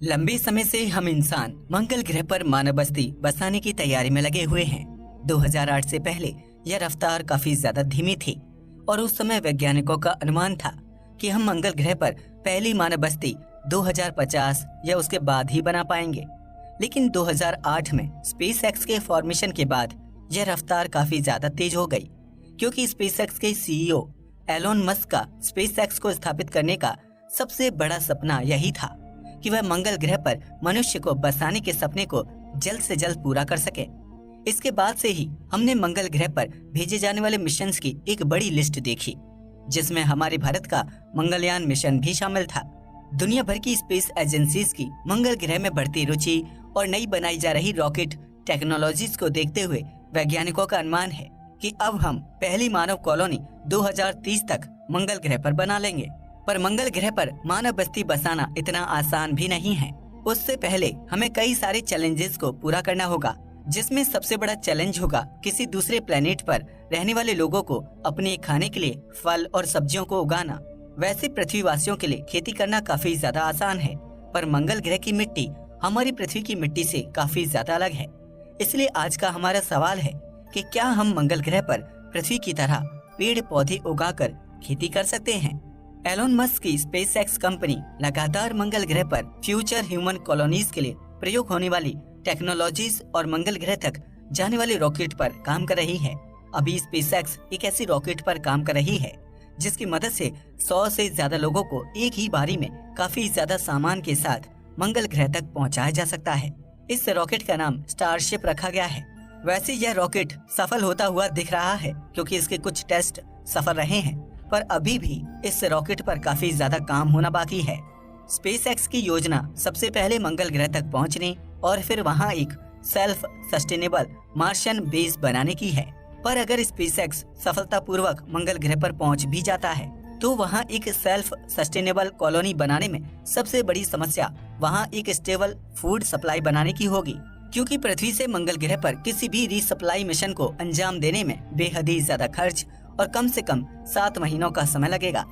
लंबे समय से हम इंसान मंगल ग्रह पर मानव बस्ती बसाने की तैयारी में लगे हुए हैं। 2008 से पहले यह रफ्तार काफी ज्यादा धीमी थी और उस समय वैज्ञानिकों का अनुमान था कि हम मंगल ग्रह पर पहली मानव बस्ती 2050 या उसके बाद ही बना पाएंगे। लेकिन 2008 में स्पेस एक्स के फॉर्मेशन के बाद यह रफ्तार काफी ज्यादा तेज हो गई, क्योंकि स्पेस एक्स के सीईओ एलोन मस्क का स्पेस एक्स को स्थापित करने का सबसे बड़ा सपना यही था कि वह मंगल ग्रह पर मनुष्य को बसाने के सपने को जल्द से जल्द पूरा कर सके। इसके बाद से ही हमने मंगल ग्रह पर भेजे जाने वाले मिशन की एक बड़ी लिस्ट देखी, जिसमें हमारे भारत का मंगलयान मिशन भी शामिल था। दुनिया भर की स्पेस एजेंसीज की मंगल ग्रह में बढ़ती रुचि और नई बनाई जा रही रॉकेट टेक्नोलॉजीज को देखते हुए वैज्ञानिकों का अनुमान है कि अब हम पहली मानव कॉलोनी 2030 तक मंगल ग्रह पर बना लेंगे। पर मंगल ग्रह पर मानव बस्ती बसाना इतना आसान भी नहीं है। उससे पहले हमें कई सारे चैलेंजेस को पूरा करना होगा, जिसमें सबसे बड़ा चैलेंज होगा किसी दूसरे प्लेनेट पर रहने वाले लोगों को अपने खाने के लिए फल और सब्जियों को उगाना। वैसे पृथ्वीवासियों के लिए खेती करना काफी ज्यादा आसान है, पर मंगल ग्रह की मिट्टी हमारी पृथ्वी की मिट्टी से काफी ज्यादा अलग है। इसलिए आज का हमारा सवाल है कि क्या हम मंगल ग्रह पर पृथ्वी की तरह पेड़ पौधे उगाकर खेती कर सकते हैं। एलोन मस्क की स्पेस एक्स कंपनी लगातार मंगल ग्रह पर फ्यूचर ह्यूमन कॉलोनीज के लिए प्रयोग होने वाली टेक्नोलॉजीज और मंगल ग्रह तक जाने वाले रॉकेट पर काम कर रही है। अभी स्पेस एक्स एक ऐसी रॉकेट पर काम कर रही है जिसकी मदद से 100 से ज्यादा लोगों को एक ही बारी में काफी ज्यादा सामान के साथ मंगल ग्रह तक पहुंचाया जा सकता है। इस रॉकेट का नाम स्टारशिप रखा गया है। वैसे यह रॉकेट सफल होता हुआ दिख रहा है, क्योंकि इसके कुछ टेस्ट सफल रहे हैं, पर अभी भी इस रॉकेट पर काफी ज्यादा काम होना बाकी है। स्पेस एक्स की योजना सबसे पहले मंगल ग्रह तक पहुंचने और फिर वहां एक सेल्फ सस्टेनेबल मार्शियन बेस बनाने की है। पर अगर स्पेस एक्स सफलतापूर्वक मंगल ग्रह पर पहुंच भी जाता है तो वहां एक सेल्फ सस्टेनेबल कॉलोनी बनाने में सबसे बड़ी समस्या वहां एक स्टेबल फूड सप्लाई बनाने की होगी, क्योंकि पृथ्वी से मंगल ग्रह पर किसी भी रीसप्लाई मिशन को अंजाम देने में बेहद ही ज्यादा खर्च और कम से कम 7 महीनों का समय लगेगा।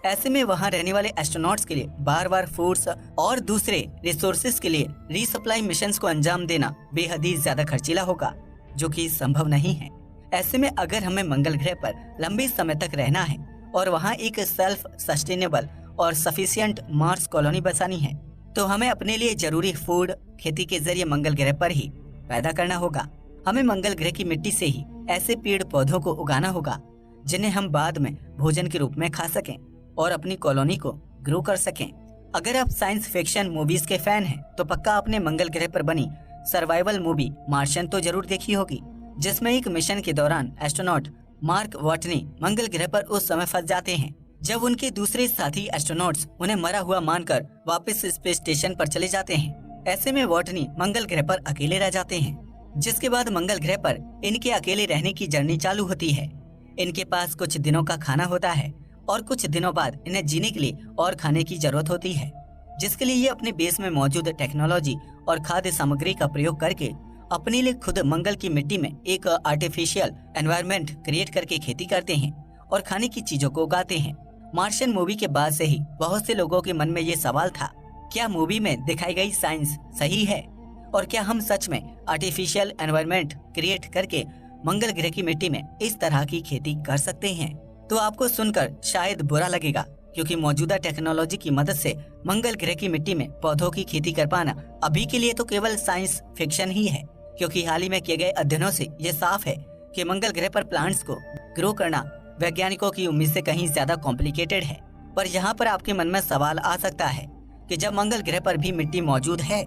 ऐसे में वहां रहने वाले एस्ट्रोनॉट्स के लिए बार बार फूड्स और दूसरे रिसोर्सेज के लिए रीसप्लाई मिशंस को अंजाम देना बेहद ही ज्यादा खर्चीला होगा, जो कि संभव नहीं है। ऐसे में अगर हमें मंगल ग्रह पर लंबे समय तक रहना है और वहां एक सेल्फ सस्टेनेबल और सफिशिएंट मार्स कॉलोनी बसानी है, तो हमें अपने लिए जरूरी फूड खेती के जरिए मंगल ग्रह पर ही पैदा करना होगा। हमें मंगल ग्रह की मिट्टी से ही ऐसे पेड़ पौधों को उगाना होगा जिन्हें हम बाद में भोजन के रूप में खा सकें और अपनी कॉलोनी को ग्रो कर सकें। अगर आप साइंस फिक्शन मूवीज के फैन हैं, तो पक्का आपने मंगल ग्रह पर बनी सर्वाइवल मूवी मार्शियन तो जरूर देखी होगी, जिसमें एक मिशन के दौरान एस्ट्रोनॉट मार्क वाटनी मंगल ग्रह पर उस समय फंस जाते हैं जब उनके दूसरे साथी एस्ट्रोनॉट्स उन्हें मरा हुआ मानकर वापस स्पेस स्टेशन पर चले जाते हैं। ऐसे में वाटनी मंगल ग्रह पर अकेले रह जाते हैं, जिसके बाद मंगल ग्रह पर इनके अकेले रहने की जर्नी चालू होती है। इनके पास कुछ दिनों का खाना होता है और कुछ दिनों बाद इन्हें जीने के लिए और खाने की जरूरत होती है, जिसके लिए ये अपने बेस में मौजूद टेक्नोलॉजी और खाद्य सामग्री का प्रयोग करके अपने लिए खुद मंगल की मिट्टी में एक आर्टिफिशियल एनवायरनमेंट क्रिएट करके खेती करते हैं और खाने की चीजों को उगाते हैं। मार्शियन मूवी के बाद से ही बहुत से लोगों के मन में ये सवाल था, क्या मूवी में दिखाई गई साइंस सही है और क्या हम सच में आर्टिफिशियल एनवायरनमेंट क्रिएट करके मंगल ग्रह की मिट्टी में इस तरह की खेती कर सकते हैं। तो आपको सुनकर शायद बुरा लगेगा, क्योंकि मौजूदा टेक्नोलॉजी की मदद से मंगल ग्रह की मिट्टी में पौधों की खेती कर पाना अभी के लिए तो केवल साइंस फिक्शन ही है, क्योंकि हाल ही में किए गए अध्ययनों से ये साफ है कि मंगल ग्रह पर प्लांट्स को ग्रो करना वैज्ञानिकों की उम्मीद से कहीं ज्यादा कॉम्प्लिकेटेड है। पर यहाँ पर आपके मन में सवाल आ सकता है कि जब मंगल ग्रह पर भी मिट्टी मौजूद है,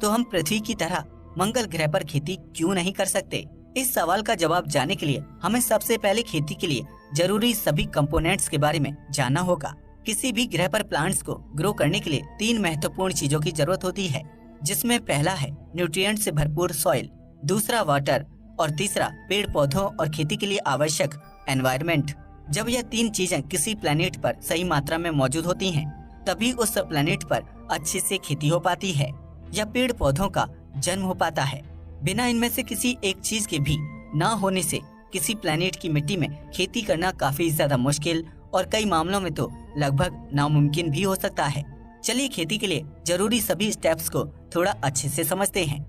तो हम पृथ्वी की तरह मंगल ग्रह पर खेती क्यों नहीं कर सकते। इस सवाल का जवाब जानने के लिए हमें सबसे पहले खेती के लिए जरूरी सभी कंपोनेंट्स के बारे में जानना होगा। किसी भी ग्रह पर प्लांट्स को ग्रो करने के लिए 3 महत्वपूर्ण चीजों की जरूरत होती है, जिसमें पहला है न्यूट्रिएंट से भरपूर सॉइल, दूसरा वाटर और तीसरा पेड़ पौधों और खेती के लिए आवश्यक एनवायरनमेंट। जब यह 3 चीजें किसी प्लेनेट पर सही मात्रा में मौजूद होती हैं, तभी उस प्लेनेट पर अच्छे से खेती हो पाती है या पेड़ पौधों का जन्म हो पाता है। बिना इनमें से किसी एक चीज के भी ना होने से किसी प्लेनेट की मिट्टी में खेती करना काफी ज्यादा मुश्किल और कई मामलों में तो लगभग नामुमकिन भी हो सकता है। चलिए खेती के लिए जरूरी सभी स्टेप्स को थोड़ा अच्छे से समझते हैं।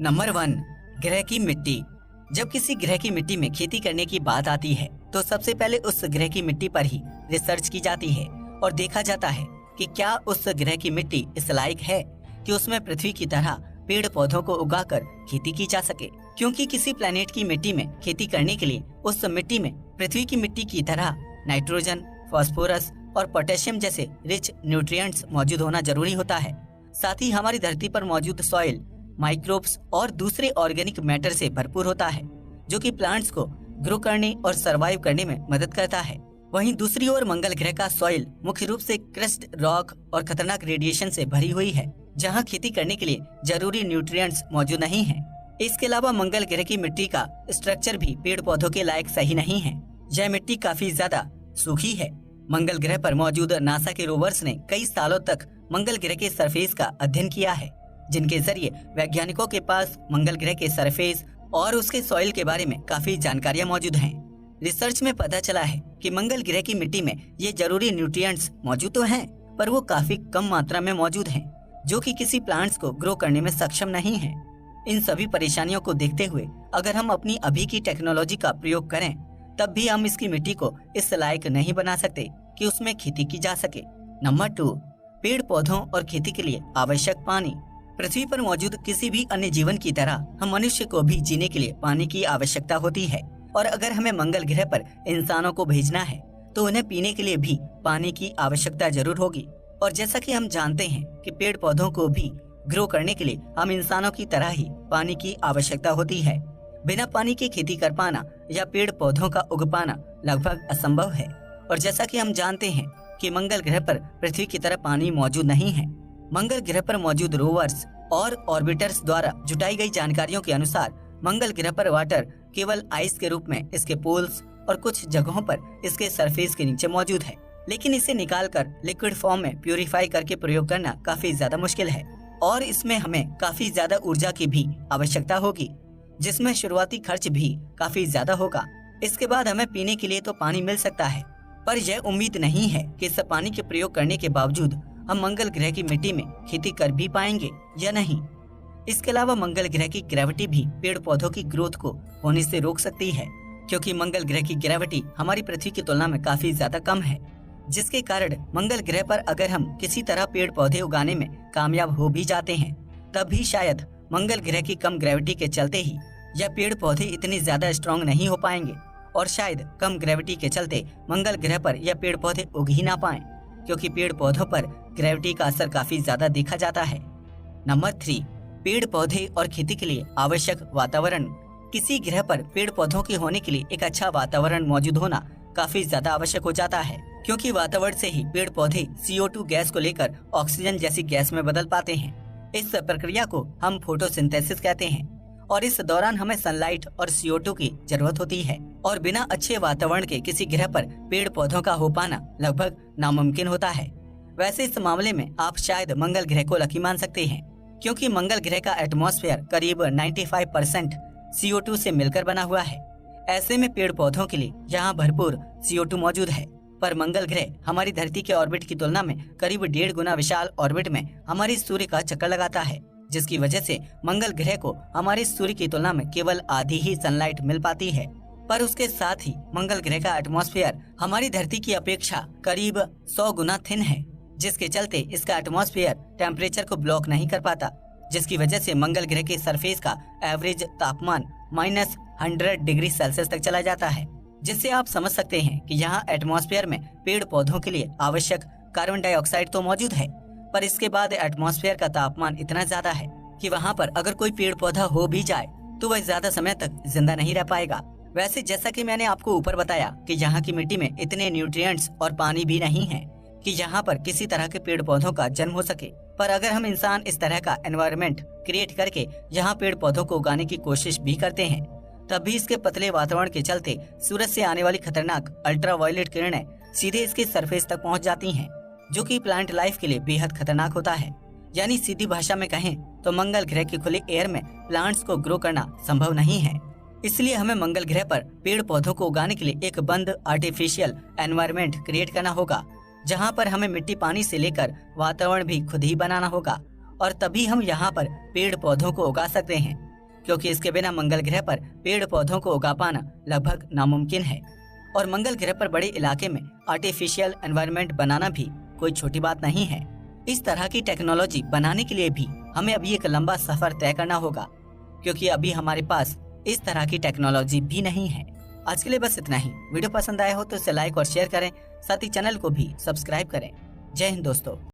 नंबर 1, ग्रह की मिट्टी। जब किसी ग्रह की मिट्टी में खेती करने की बात आती है तो सबसे पहले उस ग्रह की मिट्टी पर ही रिसर्च की जाती है और देखा जाता है कि क्या उस ग्रह की मिट्टी इस लायक है कि उसमें पृथ्वी की तरह पेड़ पौधों को उगाकर खेती की जा सके। क्योंकि किसी प्लेनेट की मिट्टी में खेती करने के लिए उस मिट्टी में पृथ्वी की मिट्टी की तरह नाइट्रोजन, फास्फोरस और पोटेशियम जैसे रिच न्यूट्रिएंट्स मौजूद होना जरूरी होता है। साथ ही हमारी धरती पर मौजूद सॉइल माइक्रोब्स और दूसरे ऑर्गेनिक मैटर से भरपूर होता है, जो कि प्लांट्स को ग्रो करने और सरवाइव करने में मदद करता है। वहीं दूसरी ओर मंगल ग्रह का सॉइल मुख्य रूप से क्रस्ट रॉक और खतरनाक रेडिएशन से भरी हुई है, जहां खेती करने के लिए जरूरी न्यूट्रिएंट्स मौजूद नहीं है। इसके अलावा मंगल ग्रह की मिट्टी का स्ट्रक्चर भी पेड़ पौधों के लायक सही नहीं है। यह मिट्टी काफी ज्यादा सूखी है। मंगल ग्रह पर मौजूद नासा के रोवर्स ने कई सालों तक मंगल ग्रह के सरफेस का अध्ययन किया है, जिनके जरिए वैज्ञानिकों के पास मंगल ग्रह के सरफेस और उसके सॉइल के बारे में काफी जानकारियां मौजूद हैं। रिसर्च में पता चला है कि मंगल ग्रह की मिट्टी में ये जरूरी न्यूट्रिएंट्स मौजूद तो हैं, पर वो काफी कम मात्रा में मौजूद हैं, जो कि किसी प्लांट्स को ग्रो करने में सक्षम नहीं है। इन सभी परेशानियों को देखते हुए अगर हम अपनी अभी की टेक्नोलॉजी का प्रयोग करें, तब भी हम इसकी मिट्टी को इस लायक नहीं बना सकते कि उसमें खेती की जा सके। नंबर 2, पेड़ पौधों और खेती के लिए आवश्यक पानी। पृथ्वी पर मौजूद किसी भी अन्य जीवन की तरह हम मनुष्य को भी जीने के लिए पानी की आवश्यकता होती है, और अगर हमें मंगल ग्रह पर इंसानों को भेजना है तो उन्हें पीने के लिए भी पानी की आवश्यकता जरूर होगी। और जैसा कि हम जानते हैं कि पेड़ पौधों को भी ग्रो करने के लिए हम इंसानों की तरह ही पानी की आवश्यकता होती है। बिना पानी के खेती कर पाना या पेड़ पौधों का उग पाना लगभग असंभव है। और जैसा कि हम जानते हैं कि मंगल ग्रह पर पृथ्वी की तरह पानी मौजूद नहीं है। मंगल ग्रह पर मौजूद रोवर्स और ऑर्बिटर्स द्वारा जुटाई गई जानकारियों के अनुसार मंगल ग्रह पर वाटर केवल आइस के रूप में इसके पोल्स और कुछ जगहों पर इसके सरफेस के नीचे मौजूद है, लेकिन इसे निकालकर लिक्विड फॉर्म में प्यूरिफाई करके प्रयोग करना काफी ज्यादा मुश्किल है और इसमें हमें काफी ज्यादा ऊर्जा की भी आवश्यकता होगी, जिसमें शुरुआती खर्च भी काफी ज्यादा होगा। इसके बाद हमें पीने के लिए तो पानी मिल सकता है, पर यह उम्मीद नहीं है कि इस पानी के प्रयोग करने के बावजूद हम मंगल ग्रह की मिट्टी में खेती कर भी पाएंगे या नहीं। इसके अलावा मंगल ग्रह की ग्रेविटी भी पेड़ पौधों की ग्रोथ को होने से रोक सकती है, क्योंकि मंगल ग्रह की ग्रेविटी हमारी पृथ्वी की तुलना में काफी ज्यादा कम है, जिसके कारण मंगल ग्रह पर अगर हम किसी तरह पेड़ पौधे उगाने में कामयाब हो भी जाते हैं, तब भी शायद मंगल ग्रह की कम ग्रेविटी के चलते ही यह पेड़ पौधे इतने ज्यादा स्ट्रॉन्ग नहीं हो पाएंगे, और शायद कम ग्रेविटी के चलते मंगल ग्रह पर यह पेड़ पौधे उग ही ना पाएं, क्योंकि पेड़ पौधों पर ग्रेविटी का असर काफी ज्यादा देखा जाता है। नंबर 3, पेड़ पौधे और खेती के लिए आवश्यक वातावरण। किसी ग्रह पर पेड़ पौधों के होने के लिए एक अच्छा वातावरण मौजूद होना काफी ज्यादा आवश्यक हो जाता है, क्योंकि वातावरण से ही पेड़ पौधे CO2 गैस को लेकर ऑक्सीजन जैसी गैस में बदल पाते हैं। इस प्रक्रिया को हम फोटोसिंथेसिस कहते हैं, और इस दौरान हमें सनलाइट और CO2 की जरूरत होती है, और बिना अच्छे वातावरण के किसी ग्रह पर पेड़ पौधों का हो पाना लगभग नामुमकिन होता है। वैसे इस मामले में आप शायद मंगल ग्रह को लकी मान सकते हैं, क्योंकि मंगल ग्रह का एटमॉस्फेयर करीब 95% CO2 से मिलकर बना हुआ है। ऐसे में पेड़ पौधों के लिए यहाँ भरपूर CO2 मौजूद है। पर मंगल ग्रह हमारी धरती के ऑर्बिट की तुलना में करीब 1.5 गुना विशाल ऑर्बिट में हमारी सूर्य का चक्कर लगाता है, जिसकी वजह से मंगल ग्रह को हमारे सूर्य की तुलना में केवल आधी ही सनलाइट मिल पाती है। पर उसके साथ ही मंगल ग्रह का एटमॉस्फेयर हमारी धरती की अपेक्षा करीब 100 गुना थिन है, जिसके चलते इसका एटमॉस्फेयर टेम्परेचर को ब्लॉक नहीं कर पाता, जिसकी वजह से मंगल ग्रह के सरफेस का एवरेज तापमान -100 डिग्री सेल्सियस तक चला जाता है, जिससे आप समझ सकते हैं कि यहाँ एटमॉस्फेयर में पेड़ पौधों के लिए आवश्यक कार्बन डाइऑक्साइड तो मौजूद है, पर इसके बाद एटमॉस्फेयर का तापमान इतना ज्यादा है कि वहाँ पर अगर कोई पेड़ पौधा हो भी जाए तो वह ज्यादा समय तक जिंदा नहीं रह पाएगा। वैसे जैसा कि मैंने आपको ऊपर बताया कि यहाँ की मिट्टी में इतने न्यूट्रिएंट्स और पानी भी नहीं है कि यहाँ पर किसी तरह के पेड़ पौधों का जन्म हो सके, पर अगर हम इंसान इस तरह का एनवायरनमेंट क्रिएट करके यहाँ पेड़ पौधों को उगाने की कोशिश भी करते हैं, तब भी इसके पतले वातावरण के चलते सूरज से आने वाली खतरनाक अल्ट्रावायलेट किरणें सीधे इसके सरफेस तक पहुँच जाती हैं, जो कि प्लांट लाइफ के लिए बेहद खतरनाक होता है। यानी सीधी भाषा में कहें तो मंगल ग्रह के खुले एयर में प्लांट्स को ग्रो करना संभव नहीं है। इसलिए हमें मंगल ग्रह पर पेड़ पौधों को उगाने के लिए एक बंद आर्टिफिशियल एनवायरनमेंट क्रिएट करना होगा, जहाँ पर हमें मिट्टी पानी से लेकर वातावरण भी खुद ही बनाना होगा, और तभी हम यहाँ पर पेड़ पौधों को उगा सकते हैं, क्योंकि इसके बिना मंगल ग्रह पर पेड़ पौधों को उगा पाना लगभग नामुमकिन है। और मंगल ग्रह पर बड़े इलाके में आर्टिफिशियल एनवायरनमेंट बनाना भी कोई छोटी बात नहीं है। इस तरह की टेक्नोलॉजी बनाने के लिए भी हमें अभी एक लंबा सफर तय करना होगा, क्योंकि अभी हमारे पास इस तरह की टेक्नोलॉजी भी नहीं है। आज के लिए बस इतना ही। वीडियो पसंद आया हो तो इसे लाइक और शेयर करें, साथ ही चैनल को भी सब्सक्राइब करें। जय हिंद दोस्तों।